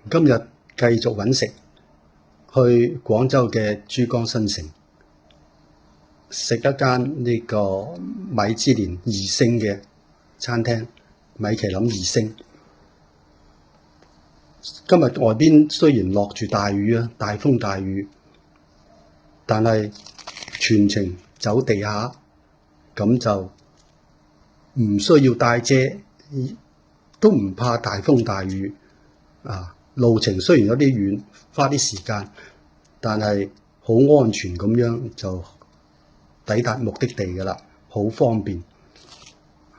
今日繼續揾食，去廣州嘅珠江新城食一間呢個米芝蓮2星嘅餐廳，米其林2星。今日外邊雖然落住大雨啊，大風大雨，但係全程走地下，咁就唔需要帶遮，都唔怕大風大雨啊！路程雖然有啲遠，花啲時間，但係好安全咁樣就抵達目的地㗎啦，好方便。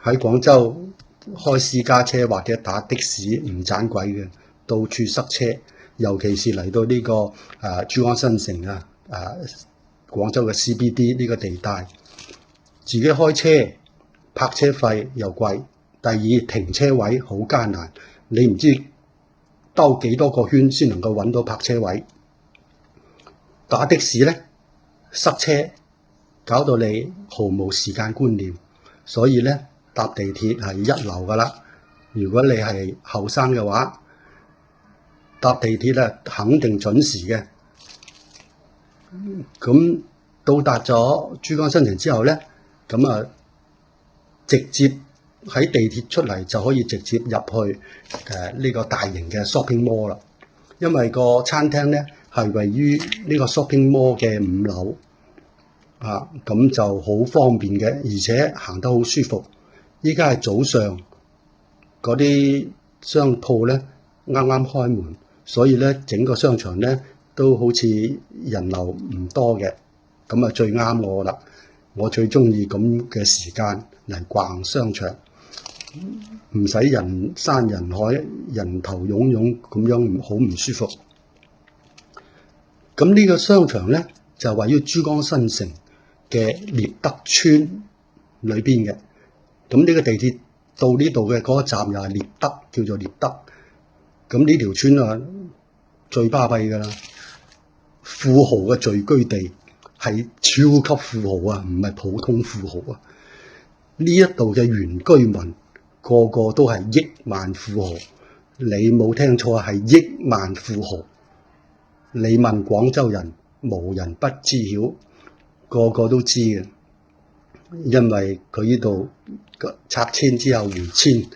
喺廣州開私家車或者打的士唔盞鬼嘅，到處塞車，尤其是嚟到呢個珠江新城廣州嘅 CBD 呢個地帶，自己開車泊車費又貴，第二停車位好艱難，你唔知兜幾多個圈先能夠揾到泊車位。打的士呢，塞車，搞到你毫無時間觀念，所以呢，搭地鐵係一流噶啦。如果你係後生嘅話，搭地鐵咧肯定準時嘅。咁到達咗珠江新城之後呢，咁直接喺地鐵出嚟就可以直接入去呢個大型嘅 shopping mall 啦。因為個餐廳呢係位於呢個 shopping mall 嘅5樓咁就好方便嘅，而且行得好舒服。依家係早上，嗰啲商鋪呢啱啱開門，所以呢整個商場呢都好似人流唔多嘅，咁最啱我啦。我最中意咁嘅時間嚟逛商場，唔使人山人海、人頭湧湧咁樣，好唔舒服。咁呢個商場呢，就位於珠江新城嘅獵德村裏邊嘅。咁呢個地鐵到呢度嘅嗰個站又係獵德，叫做獵德。咁呢條村最巴閉㗎啦，富豪嘅聚居地，係超級富豪啊，唔係普通富豪啊。呢一度嘅原居民個個都係億萬富豪，你冇聽錯，係億萬富豪。你問廣州人，無人不知曉，個個都知嘅，因為佢呢度拆遷之後回遷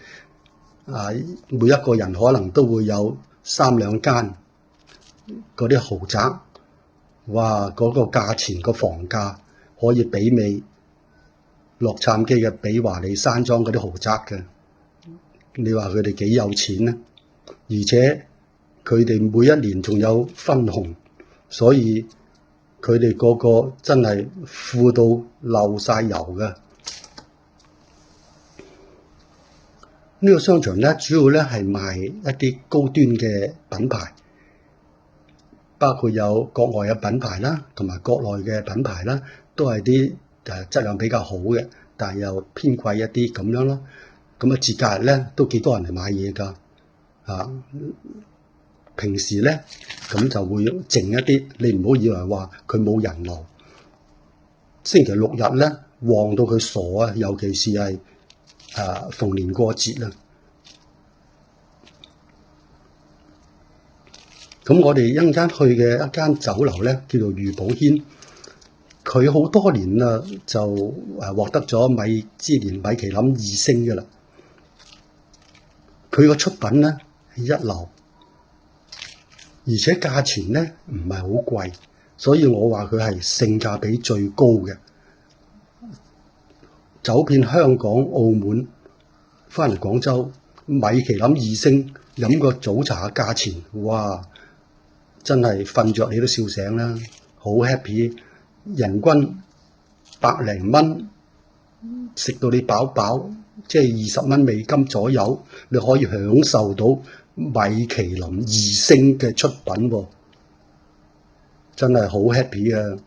每一個人可能都會有3、2間嗰啲豪宅，哇！嗰個價錢個房價可以媲美洛杉磯嘅比華利山莊嗰啲豪宅嘅。你話佢哋幾有錢呢？而且佢哋每一年仲有分紅，所以佢哋個個真係富到漏晒油嘅。呢個商場咧，主要咧係賣一啲高端嘅品牌，包括有國外嘅品牌啦，同埋國內嘅品牌啦，都係啲質量比較好嘅，但係又偏貴一啲咁樣咯。咁節假日咧都幾多人嚟買嘢㗎平時咧咁就會靜一啲，你唔好以為話佢冇人流。星期六日咧旺到佢傻啊，尤其是係逢年過節啊。咁我哋一陣間去嘅一間酒樓咧，叫做御寶軒，佢好多年啦就獲得咗米芝蓮米其林2星嘅啦。佢個出品咧係一流，而且價錢咧唔係好貴，所以我話佢係性價比最高嘅。走遍香港、澳門，翻嚟廣州，米其林2星飲個早茶嘅價錢，哇！真係瞓着你都笑醒啦，好 happy， 人均100零蚊，食到你飽飽，即係20蚊美金左右，你可以享受到米其林2星嘅出品喎，真係好 happy 啊！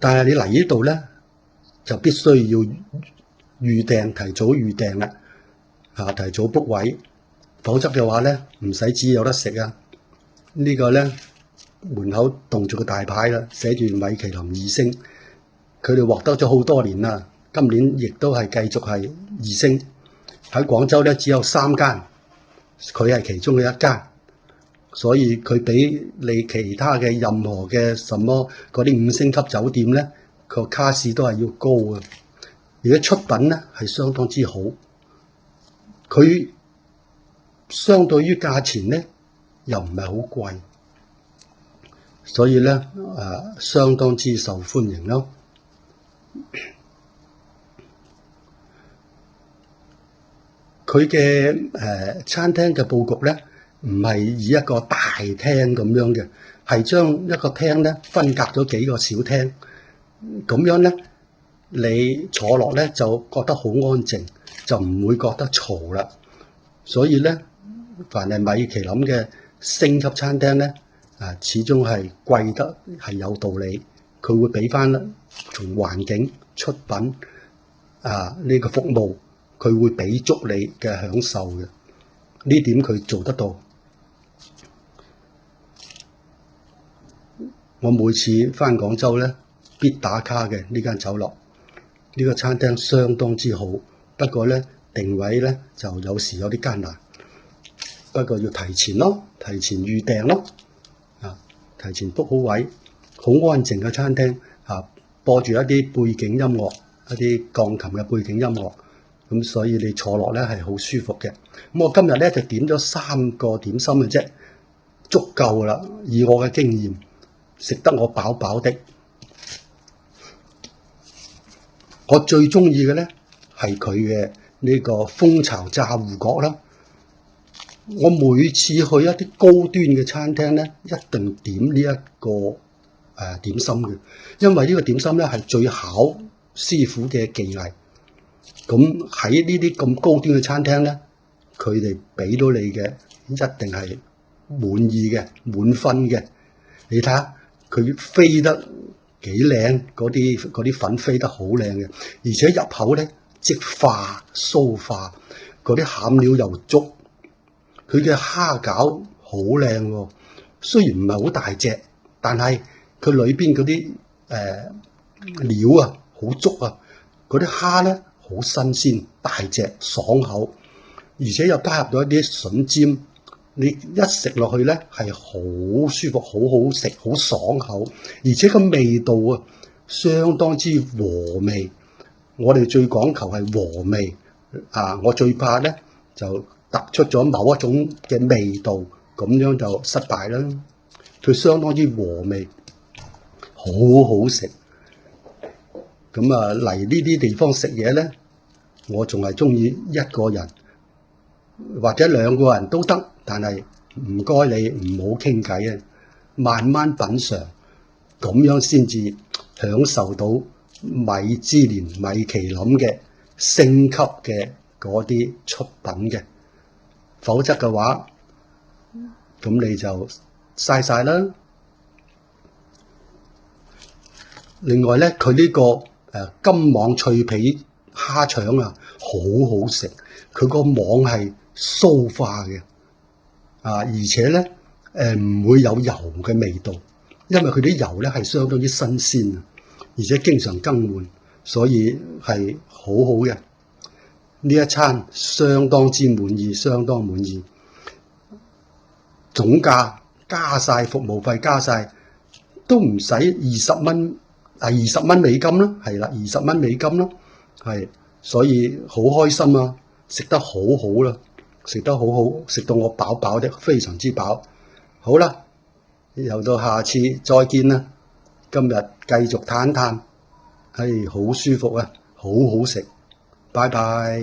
但係你嚟呢度咧，就必須要預訂，提早預訂啦，提早 book 位。否則嘅話咧，唔使旨有得食啊！呢個咧門口棟住個大牌啦，寫住米其林2星，佢哋獲得咗好多年啦，今年亦都係繼續係2星。喺廣州咧只有3間，佢係其中嘅一間，所以佢比你其他嘅任何嘅什麼嗰啲5星級酒店咧，個卡士都係要高嘅，而且出品咧係相當之好，佢相對於價錢咧又唔係好貴，所以咧相當之受歡迎咯。佢嘅餐廳嘅佈局咧，唔係以一個大廳咁樣嘅，係將一個廳咧分隔咗幾個小廳，咁樣咧你坐落咧就覺得好安靜，就唔會覺得嘈啦。所以咧，凡係米其林嘅星級餐廳咧，始終係貴得係有道理，佢會俾翻從環境、出品呢個服務。佢會俾足你嘅享受嘅，呢點佢做得到。我每次返廣州咧，必打卡嘅呢間酒樓，呢個餐廳相當之好。不過咧定位咧就有時有啲艱難，不過要提前咯，提前預訂咯，提前 book 好位，好安靜嘅餐廳，播住一啲背景音樂，一啲鋼琴嘅背景音樂。咁所以你坐落咧係好舒服嘅。咁我今日咧就點咗3個點心嘅啫，足夠啦。以我嘅經驗，食得我飽飽的。我最中意嘅咧係佢嘅呢個蜂巢炸芋角啦。我每次去一啲高端嘅餐廳咧，一定點呢一個點心嘅，因為呢個點心咧係最考師傅嘅技藝。咁喺呢啲咁高端嘅餐廳咧，佢哋俾到你嘅一定係滿意嘅、滿分嘅。你睇下佢飛得幾靚，嗰啲粉飛得好靚嘅，而且入口咧即化酥化，嗰啲餡料又足，佢嘅蝦餃好靚喎。雖然唔係好大隻，但係佢裏邊嗰啲料好足啊，嗰啲蝦咧好新鮮、大隻、爽口，而且又加入咗一啲筍尖，你一食落去咧係好舒服、好好食、好爽口，而且個味道相當之和味。我哋最講求係和味我最怕咧就突出咗某一種嘅味道，咁樣就失敗啦。佢相當之和味，好好食。咁嚟呢啲地方食嘢咧，我仲係中意一個人或者2個人都得，但係唔該你唔好傾偈慢慢品嚐，咁樣先至享受到米芝蓮、米其林嘅星級嘅嗰啲出品嘅。否則嘅話，咁你就嘥晒啦。另外咧，佢呢個金網脆皮蝦腸好好食，佢個網係酥化嘅而且咧唔會有油嘅味道，因為佢啲油咧係相當之新鮮而且經常更換，所以係好好嘅。呢一餐相當之滿意，相當滿意。總價加晒，服務費加晒，都唔使20蚊，20蚊美金啦，係啦，20蚊美金啦，係，所以好開心啊！食得好好啦，食得好好，食到我飽飽的，非常之飽。好啦，又到下次再見啦。今日繼續嘆嘆，好舒服好好食，拜拜。